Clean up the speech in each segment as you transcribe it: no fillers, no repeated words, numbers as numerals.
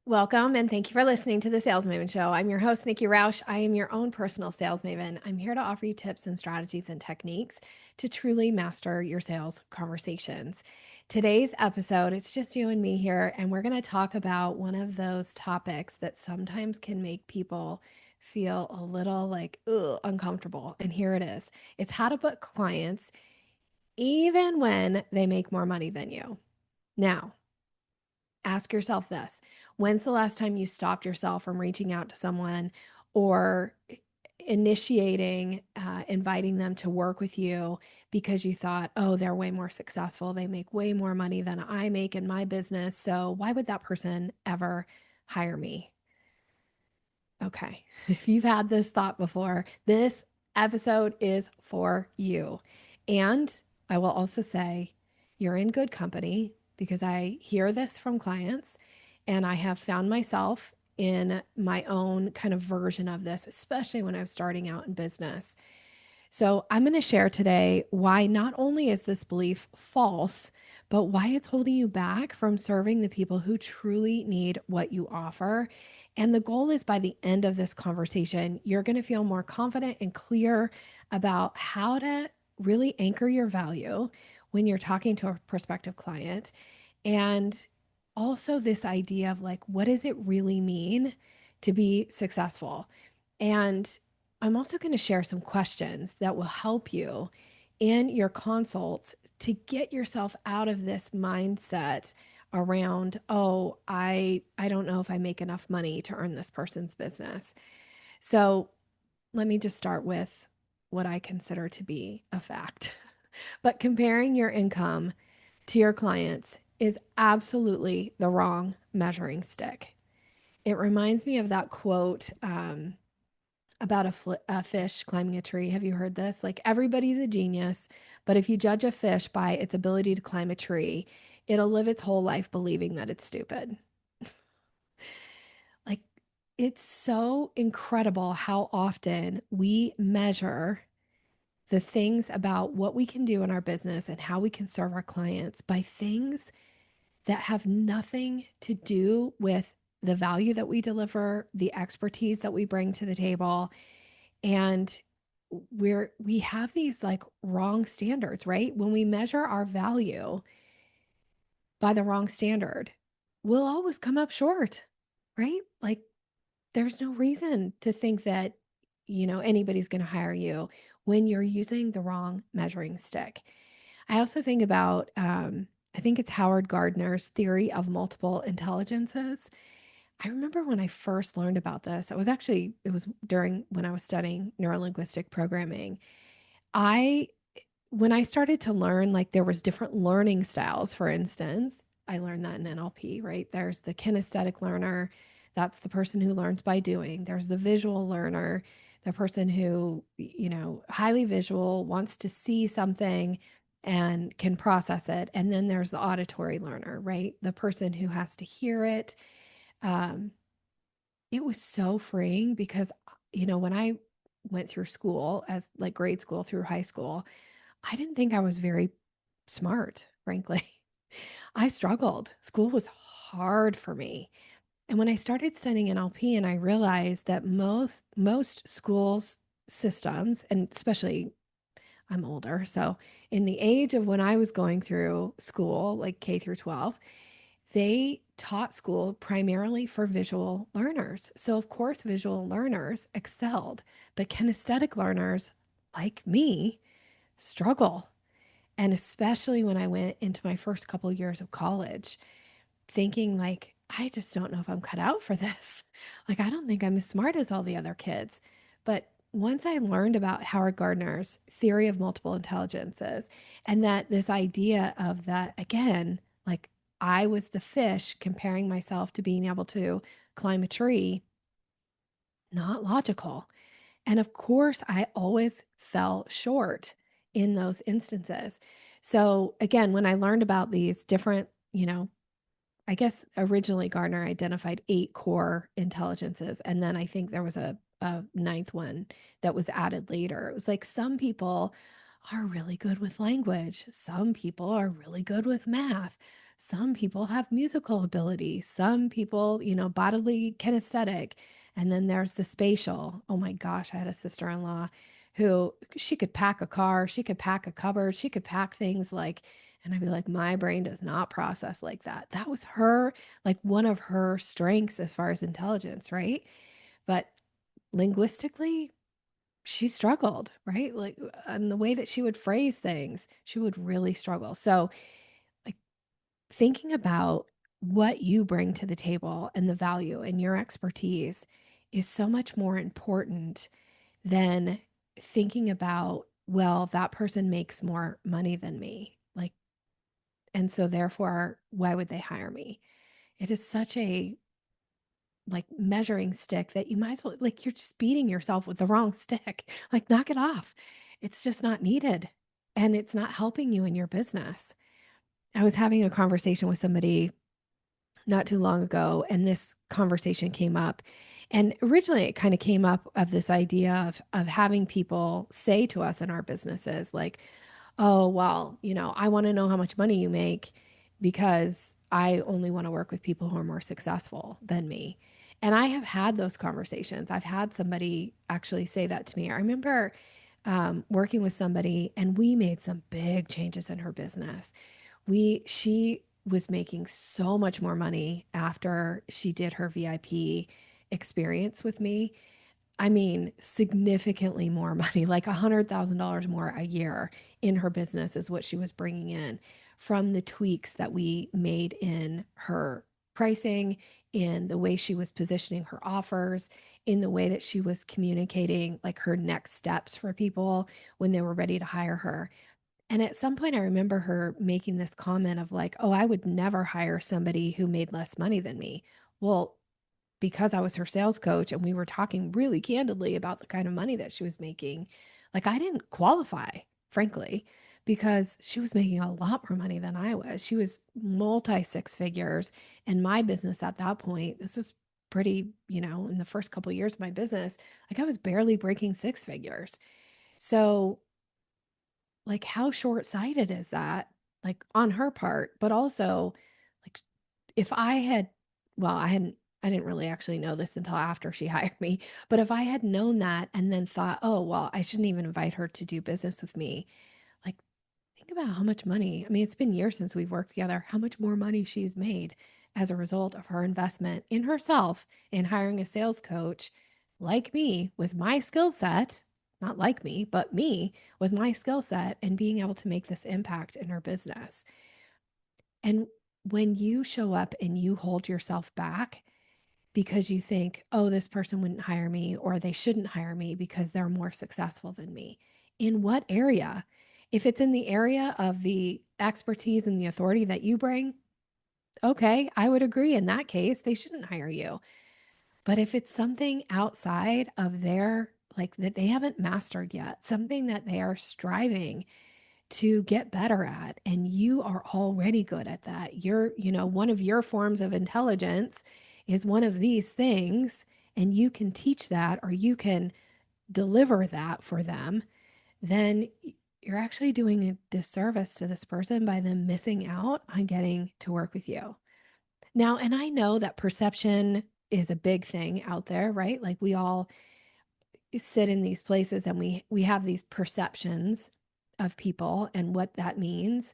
Welcome and thank you for listening to the Sales Maven Show. I'm your host, Nikki Rausch. I am your own personal sales maven. I'm here to offer you tips and strategies and techniques to truly master your sales conversations. Today's episode, it's just you and me here, and we're going to talk about one of those topics that sometimes can make people feel a little like uncomfortable. And here it is. It's how to book clients even when they make more money than you. Now, ask yourself this. When's the last time you stopped yourself from reaching out to someone or initiating, inviting them to work with you because you thought, oh, they're way more successful. They make way more money than I make in my business. So why would that person ever hire me? Okay. If you've had this thought before, this episode is for you. And I will also say you're in good company because I hear this from clients and I have found myself in my own kind of version of this, especially when I was starting out in business. So, I'm going to share today why not only is this belief false, but why it's holding you back from serving the people who truly need what you offer. And the goal is by the end of this conversation, you're going to feel more confident and clear about how to really anchor your value when you're talking to a prospective client. And also, this idea of like, what does it really mean to be successful? And I'm also going to share some questions that will help you in your consults to get yourself out of this mindset around, oh, I don't know if I make enough money to earn this person's business. So, let me just start with what I consider to be a fact. But comparing your income to your clients is absolutely the wrong measuring stick. It reminds me of that quote about a fish climbing a tree. Have you heard this? Like, everybody's a genius, but if you judge a fish by its ability to climb a tree, it'll live its whole life believing that it's stupid. Like, it's so incredible how often we measure the things about what we can do in our business and how we can serve our clients by things that have nothing to do with the value that we deliver, the expertise that we bring to the table. And we have these like wrong standards, right? When we measure our value by the wrong standard, we'll always come up short, right? Like, there's no reason to think that, anybody's going to hire you when you're using the wrong measuring stick. I also think about, I think it's Howard Gardner's theory of multiple intelligences. I remember when I first learned about this, it was during when I was studying neurolinguistic programming. I, when I started to learn, like there was different learning styles, for instance, I learned that in NLP, right? There's the kinesthetic learner. That's the person who learns by doing. There's the visual learner, the person who, highly visual, wants to see something and can process it. And then there's the auditory learner, right? The person who has to hear it. Um, it was so freeing because, when I went through school as like grade school through high school, I didn't think I was very smart, frankly. I struggled. School was hard for me. And when I started studying NLP and I realized that most schools systems, and especially I'm older, so in the age of when I was going through school, like K through 12, they taught school primarily for visual learners. So, of course, visual learners excelled, but kinesthetic learners like me struggle. And especially when I went into my first couple years of college, thinking like, I just don't know if I'm cut out for this. Like, I don't think I'm as smart as all the other kids. But once I learned about Howard Gardner's theory of multiple intelligences and that this idea of that, again, like I was the fish comparing myself to being able to climb a tree, not logical. And of course, I always fell short in those instances. So, again, when I learned about these different, I guess originally Gardner identified 8 core intelligences. And then I think there was a ninth one that was added later. It was like some people are really good with language, some people are really good with math, Some people have musical ability. Some people, bodily kinesthetic. And then there's the spatial. Oh my gosh, I had a sister-in-law who she could pack a car, she could pack a cupboard, she could pack things like, and I'd be like, my brain does not process like that. That was her, like one of her strengths as far as intelligence, right? But linguistically, she struggled, right? Like, and the way that she would phrase things, she would really struggle. So, like, thinking about what you bring to the table and the value and your expertise is so much more important than thinking about, well, that person makes more money than me. Like, and so therefore, why would they hire me? It is such a like measuring stick that you might as well, like, you're just beating yourself with the wrong stick. Like, knock it off. It's just not needed and it's not helping you in your business. I was having a conversation with somebody not too long ago, and this conversation came up. And originally, it kind of came up of this idea of having people say to us in our businesses, like, "Oh, well, I want to know how much money you make because I only want to work with people who are more successful than me." And I have had those conversations. I've had somebody actually say that to me. I remember working with somebody, and we made some big changes in her business. She was making so much more money after she did her VIP experience with me. I mean, significantly more money, like $100,000 more a year in her business is what she was bringing in from the tweaks that we made in her pricing, in the way she was positioning her offers, in the way that she was communicating like her next steps for people when they were ready to hire her. And at some point, I remember her making this comment of like, "Oh, I would never hire somebody who made less money than me." Well, because I was her sales coach and we were talking really candidly about the kind of money that she was making, like, I didn't qualify, frankly, because she was making a lot more money than I was. She was multi six figures. And my business at that point, this was pretty, in the first couple of years of my business, like I was barely breaking six figures. So, like, how short-sighted is that? Like, on her part, but also, like, if I had well, I didn't really actually know this until after she hired me, but if I had known that and then thought, "Oh, well, I shouldn't even invite her to do business with me," like, think about how much money. I mean, it's been years since we've worked together, how much more money she's made as a result of her investment in herself, in hiring a sales coach like me with my skill set, not like me, but me with my skill set and being able to make this impact in her business. And when you show up and you hold yourself back because you think, oh, this person wouldn't hire me or they shouldn't hire me because they're more successful than me. In what area? If it's in the area of the expertise and the authority that you bring, okay, I would agree in that case, they shouldn't hire you. But if it's something outside of their, like that they haven't mastered yet, something that they are striving to get better at, and you are already good at that, one of your forms of intelligence is one of these things, and you can teach that or you can deliver that for them, then you're actually doing a disservice to this person by them missing out on getting to work with you. Now, and I know that perception is a big thing out there, right? Like we all sit in these places and we have these perceptions of people and what that means.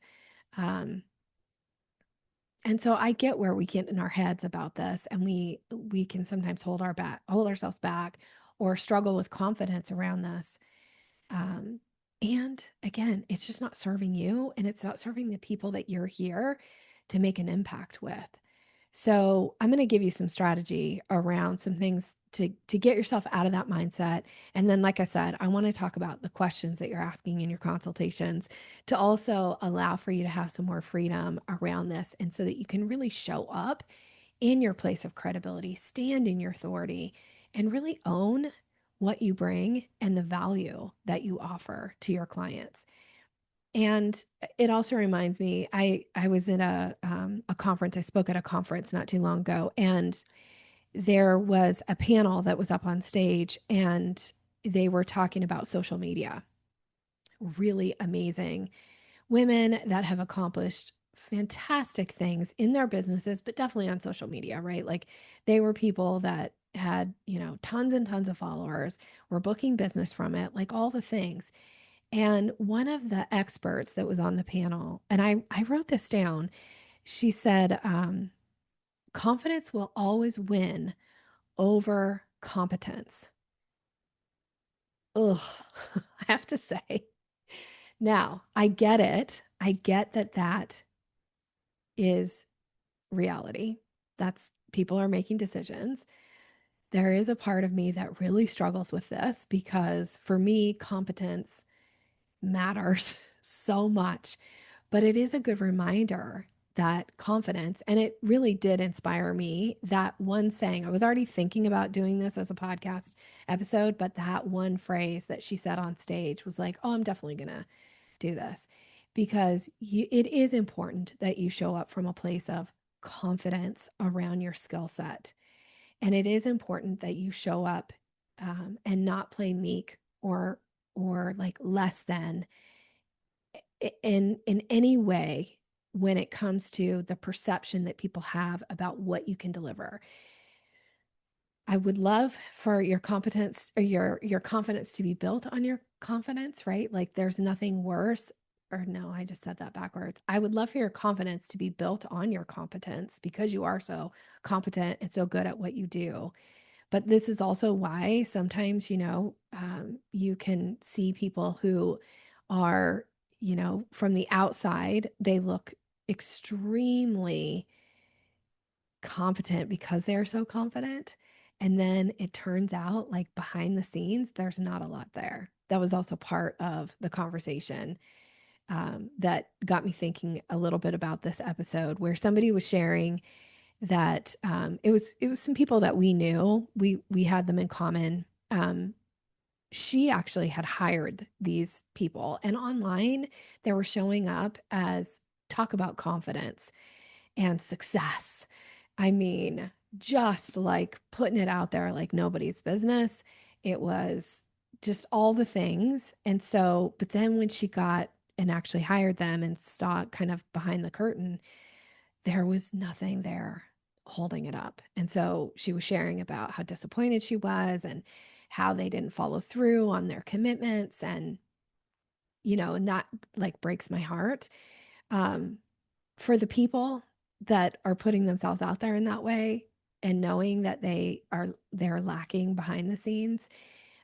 Um, and so I get where we get in our heads about this, and we can sometimes hold ourselves back, or struggle with confidence around this. Um, and again, it's just not serving you, and it's not serving the people that you're here to make an impact with. So I'm going to give you some strategy around some things to get yourself out of that mindset. And then, like I said, I want to talk about the questions that you're asking in your consultations to also allow for you to have some more freedom around this. And so that you can really show up in your place of credibility, stand in your authority, and really own what you bring and the value that you offer to your clients. And it also reminds me, I was in a conference. I spoke at a conference not too long ago, and there was a panel that was up on stage, and they were talking about social media. Really amazing women that have accomplished fantastic things in their businesses, but definitely on social media, right? Like they were people that had, tons and tons of followers, were booking business from it, like all the things. And one of the experts that was on the panel, and I wrote this down, she said, confidence will always win over competence. Ugh, I have to say. Now, I get it. I get that that is reality. That's people are making decisions. There is a part of me that really struggles with this because for me, competence matters so much. But it is a good reminder that confidence, and it really did inspire me. That one saying, I was already thinking about doing this as a podcast episode, but that one phrase that she said on stage was like, oh, I'm definitely going to do this because it is important that you show up from a place of confidence around your skill set. And it is important that you show up and not play meek or like less than in any way when it comes to the perception that people have about what you can deliver. I would love for your competence or your confidence to be built on your confidence, right? Like there's nothing worse, or no, I just said that backwards. I would love for your confidence to be built on your competence because you are so competent and so good at what you do. But this is also why sometimes, you can see people who are, from the outside, they look extremely competent because they're so confident. And then it turns out, like behind the scenes, there's not a lot there. That was also part of the conversation that got me thinking a little bit about this episode, where somebody was sharing that it was some people that we knew. We had them in common. She actually had hired these people, and online they were showing up as talk about confidence and success. I mean, just like putting it out there like nobody's business. It was just all the things. And so, but then when she got and actually hired them and saw kind of behind the curtain, there was nothing there holding it up. And so she was sharing about how disappointed she was and how they didn't follow through on their commitments. And that like breaks my heart. Um, for the people that are putting themselves out there in that way and knowing that they're lacking behind the scenes,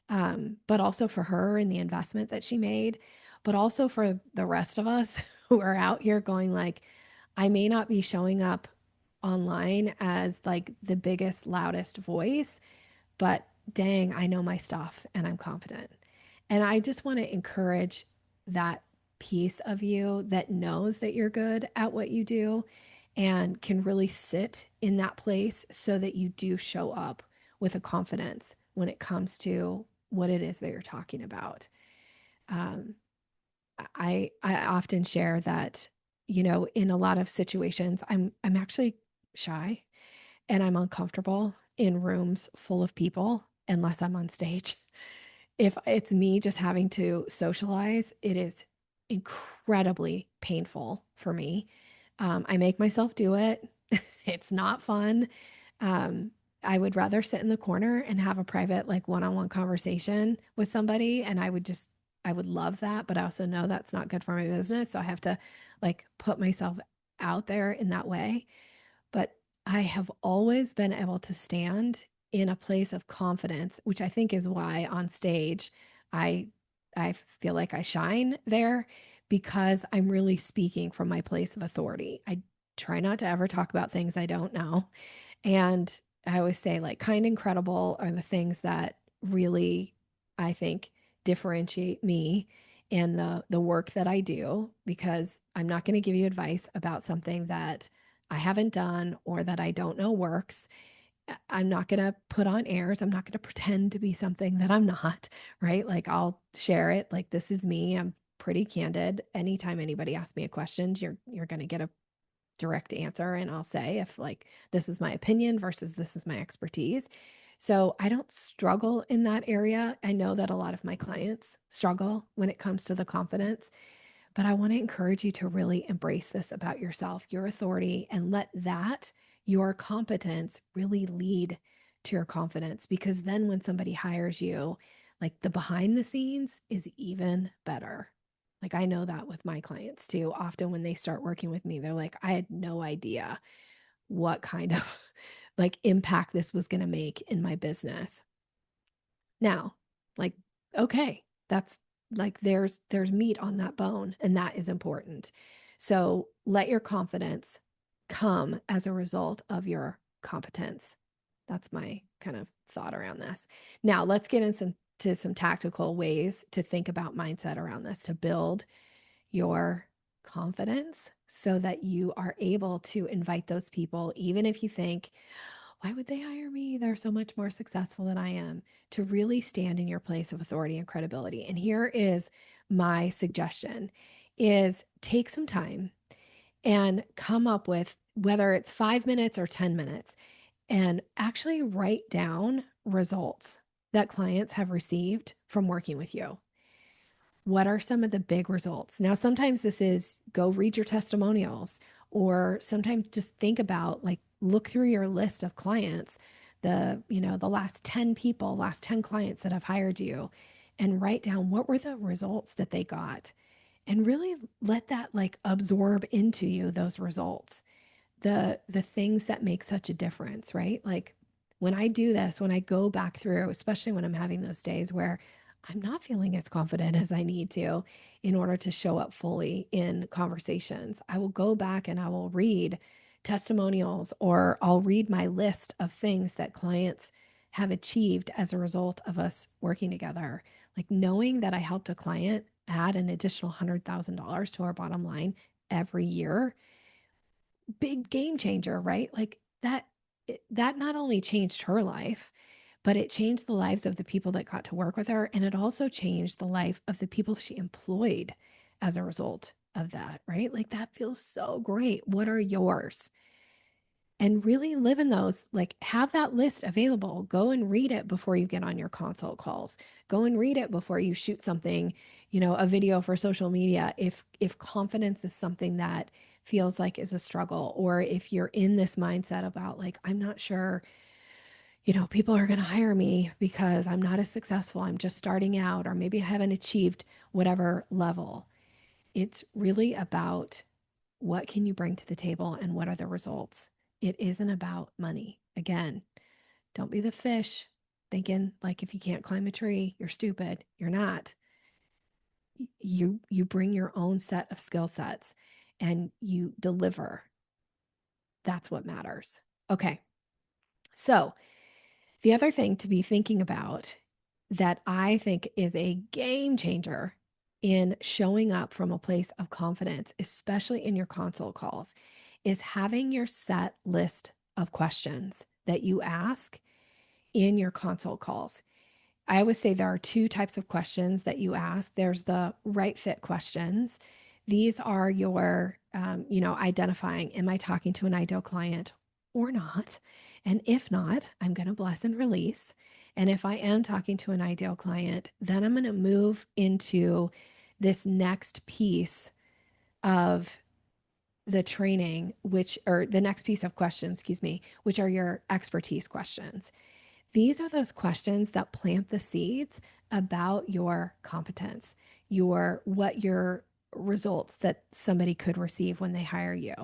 but also for her and the investment that she made, but also for the rest of us who are out here going like, I may not be showing up online as like the biggest, loudest voice, but dang, I know my stuff and I'm confident. And I just want to encourage that piece of you that knows that you're good at what you do and can really sit in that place so that you do show up with a confidence when it comes to what it is that you're talking about. Um, I often share that, in a lot of situations, I'm actually shy and I'm uncomfortable in rooms full of people unless I'm on stage. If it's me just having to socialize, it is incredibly painful for me. I make myself do it. It's not fun. Um, I would rather sit in the corner and have a private, like one-on-one conversation with somebody. And I would love that. But I also know that's not good for my business. So I have to like put myself out there in that way. But I have always been able to stand in a place of confidence, which I think is why on stage I I feel like I shine there because I'm really speaking from my place of authority. I try not to ever talk about things I don't know. And I always say like kind and credible are the things that really I think differentiate me in the work that I do because I'm not going to give you advice about something that I haven't done or that I don't know works. I'm not going to put on airs. I'm not going to pretend to be something that I'm not, right? Like I'll share it like this is me. I'm pretty candid. Anytime anybody asks me a question, you're going to get a direct answer and I'll say if like this is my opinion versus this is my expertise. So I don't struggle in that area. I know that a lot of my clients struggle when it comes to the confidence, But I want to encourage you to really embrace this about yourself, your authority, and let that, your competence, really lead to your confidence. Because then when somebody hires you, like the behind the scenes is even better. Like I know that with my clients too. Often when they start working with me, they're like, I had no idea what kind of like impact this was going to make in my business. Now, like, okay, that's like there's meat on that bone, and that is important. So let your confidence come as a result of your competence. That's my kind of thought around this. Now let's get into some tactical ways to think about mindset around this to build your confidence so that you are able to invite those people, even if you think, why would they hire me? They're so much more successful than I am, to really stand in your place of authority and credibility. And here is my suggestion is take some time and come up with whether it's 5 minutes or 10 minutes and actually write down results that clients have received from working with you. What are some of the big results? Now, sometimes this is go read your testimonials, or sometimes just think about like look through your list of clients, the last 10 people, last 10 clients that have hired you, and write down what were the results that they got and really let that like absorb into you those results, the things that make such a difference, right? Like when I do this, when I go back through, especially when I'm having those days where I'm not feeling as confident as I need to in order to show up fully in conversations, I will go back and I will read testimonials or I'll read my list of things that clients have achieved as a result of us working together. Like knowing that I helped a client add an additional $100,000 to our bottom line every year, big game changer, right? Like that not only changed her life, but it changed the lives of the people that got to work with her. And it also changed the life of the people she employed as a result of that, right? Like that feels so great. What are yours? And really live in those, like have that list available. Go and read it before you get on your consult calls. Go and read it before you shoot something, a video for social media. If confidence is something that feels like is a struggle, or if you're in this mindset about like, I'm not sure, people are going to hire me because I'm not as successful. I'm just starting out, or maybe I haven't achieved whatever level. It's really about what can you bring to the table and what are the results? It isn't about money. Again, don't be the fish thinking like if you can't climb a tree, you're stupid. You're not. You bring your own set of skill sets and you deliver. That's what matters. Okay. So, the other thing to be thinking about that I think is a game changer in showing up from a place of confidence, especially in your consult calls, is having your set list of questions that you ask in your consult calls. I always say there are two types of questions that you ask. There's the right fit questions. These are your, identifying, am I talking to an ideal client or not? And if not, I'm going to bless and release. And if I am talking to an ideal client, then I'm going to move into this next piece of the training, or the next piece of questions, excuse me, which are your expertise questions. These are those questions that plant the seeds about your competence, what your results that somebody could receive when they hire you.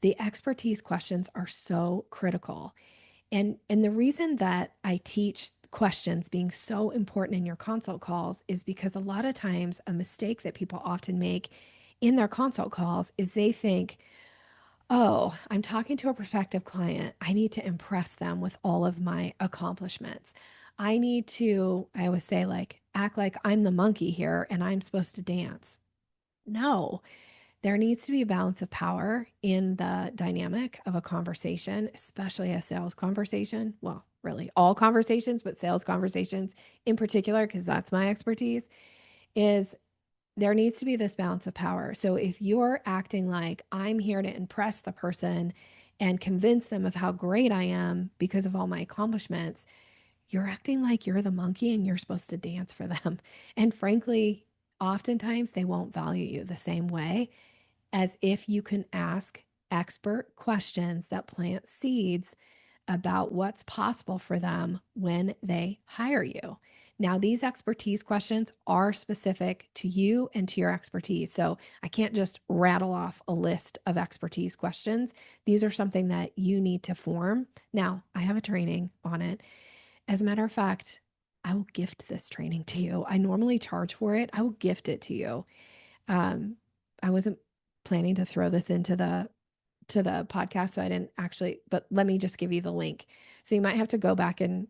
The expertise questions are so critical. And the reason that I teach questions being so important in your consult calls is because a lot of times a mistake that people often make in their consult calls is they think, oh, I'm talking to a prospective client. I need to impress them with all of my accomplishments. I always say, like, act like I'm the monkey here and I'm supposed to dance. No, there needs to be a balance of power in the dynamic of a conversation, especially a sales conversation. Well, really all conversations, but sales conversations in particular, because that's my expertise, is there needs to be this balance of power. So if you're acting like I'm here to impress the person and convince them of how great I am because of all my accomplishments, you're acting like you're the monkey and you're supposed to dance for them. And frankly, oftentimes they won't value you the same way as if you can ask expert questions that plant seeds about what's possible for them when they hire you. Now, these expertise questions are specific to you and to your expertise. So I can't just rattle off a list of expertise questions. These are something that you need to form. Now, I have a training on it. As a matter of fact, I will gift this training to you. I normally charge for it. I will gift it to you. Um, I wasn't planning to throw this into the podcast, so I didn't actually, but let me just give you the link. So you might have to go back and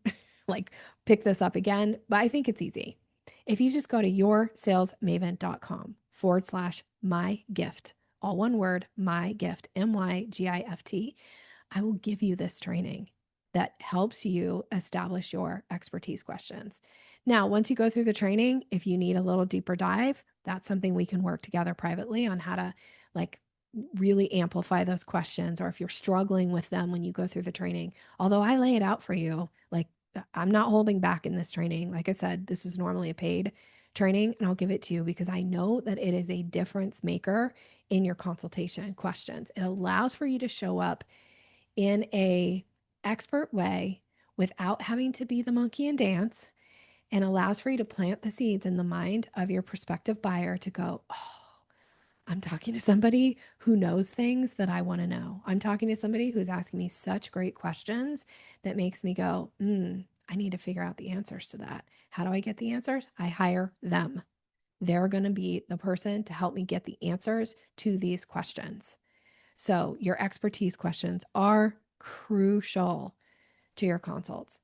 like pick this up again, but I think it's easy. If you just go to yoursalesmaven.com/my gift, all one word, my gift, MYGIFT, I will give you this training that helps you establish your expertise questions. Now, once you go through the training, if you need a little deeper dive, that's something we can work together privately on how to like really amplify those questions, or if you're struggling with them when you go through the training. Although I lay it out for you, like I'm not holding back in this training. Like I said, this is normally a paid training and I'll give it to you because I know that it is a difference maker in your consultation questions. It allows for you to show up in a expert way without having to be the monkey and dance, and allows for you to plant the seeds in the mind of your prospective buyer to go, oh, I'm talking to somebody who knows things that I want to know. I'm talking to somebody who's asking me such great questions that makes me go, I need to figure out the answers to that. How do I get the answers? I hire them. They're going to be the person to help me get the answers to these questions. So your expertise questions are crucial to your consults.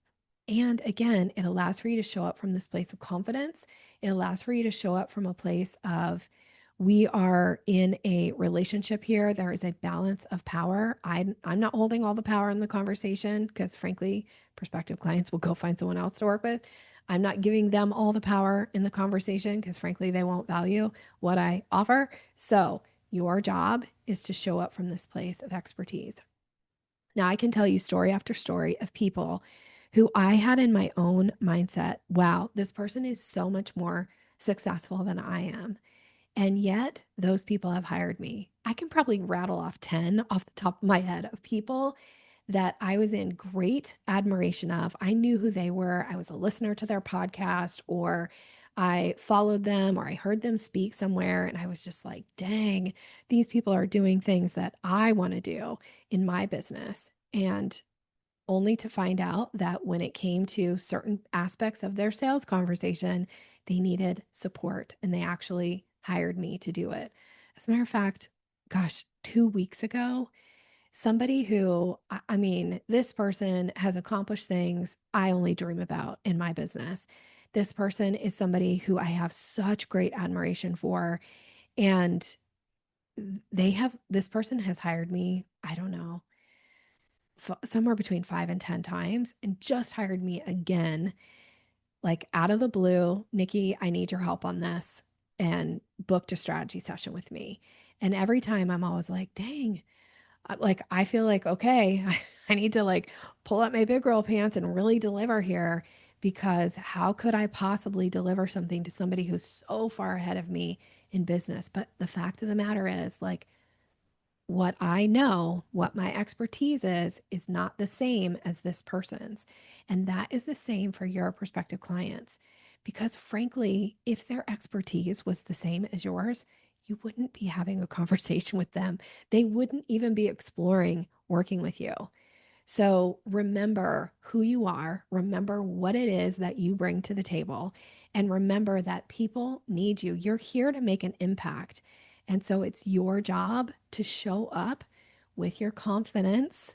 And again, it allows for you to show up from this place of confidence. It allows for you to show up from a place of, we are in a relationship here. There is a balance of power. I'm not holding all the power in the conversation because, frankly, prospective clients will go find someone else to work with. I'm not giving them all the power in the conversation because, frankly, they won't value what I offer. So, your job is to show up from this place of expertise. Now, I can tell you story after story of people who I had in my own mindset, wow, this person is so much more successful than I am. And yet, those people have hired me. I can probably rattle off 10 off the top of my head of people that I was in great admiration of. I knew who they were. I was a listener to their podcast, or I followed them, or I heard them speak somewhere. And I was just like, dang, these people are doing things that I want to do in my business. And only to find out that when it came to certain aspects of their sales conversation, they needed support and they actually hired me to do it. As a matter of fact, gosh, 2 weeks ago, somebody who, I mean, this person has accomplished things I only dream about in my business. This person is somebody who I have such great admiration for. And this person has hired me, I don't know, somewhere between 5 and 10 times, and just hired me again, like out of the blue. Nikki, I need your help on this, and booked a strategy session with me. And every time I'm always like, dang, like I feel like, okay, I need to like pull up my big girl pants and really deliver here, because how could I possibly deliver something to somebody who's so far ahead of me in business? But the fact of the matter is, like, what I know, what my expertise is not the same as this person's. And that is the same for your prospective clients. Because frankly, if their expertise was the same as yours, you wouldn't be having a conversation with them. They wouldn't even be exploring working with you. So remember who you are, remember what it is that you bring to the table, and remember that people need you. You're here to make an impact. And so it's your job to show up with your confidence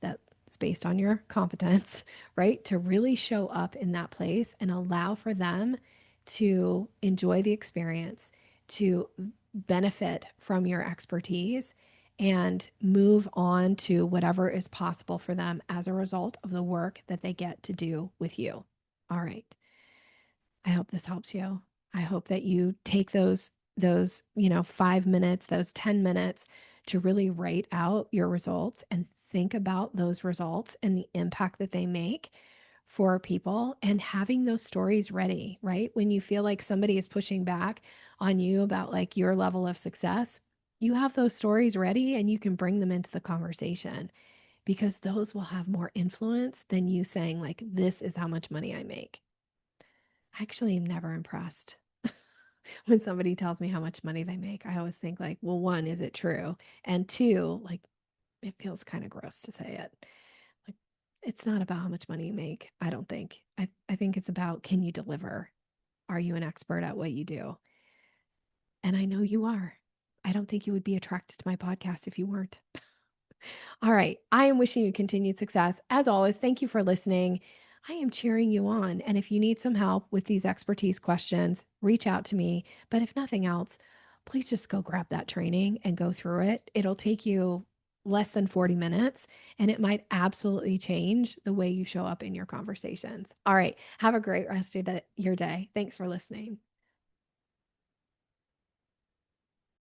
that's based on your competence, right? To really show up in that place and allow for them to enjoy the experience, to benefit from your expertise, and move on to whatever is possible for them as a result of the work that they get to do with you. All right. I hope this helps you. I hope that you take those 5 minutes, those 10 minutes to really write out your results and think about those results and the impact that they make for people and having those stories ready, right? When you feel like somebody is pushing back on you about like your level of success, you have those stories ready and you can bring them into the conversation because those will have more influence than you saying, like, this is how much money I make. I actually am never impressed when somebody tells me how much money they make. I always think, like, well, one, is it true? And two, like, it feels kind of gross to say it. Like, it's not about how much money you make, I don't think. I think it's about, can you deliver? Are you an expert at what you do? And I know you are. I don't think you would be attracted to my podcast if you weren't. All right. I am wishing you continued success. As always, thank you for listening. I am cheering you on. And if you need some help with these expertise questions, reach out to me. But if nothing else, please just go grab that training and go through it. It'll take you less than 40 minutes and it might absolutely change the way you show up in your conversations. All right. Have a great rest of your day. Thanks for listening.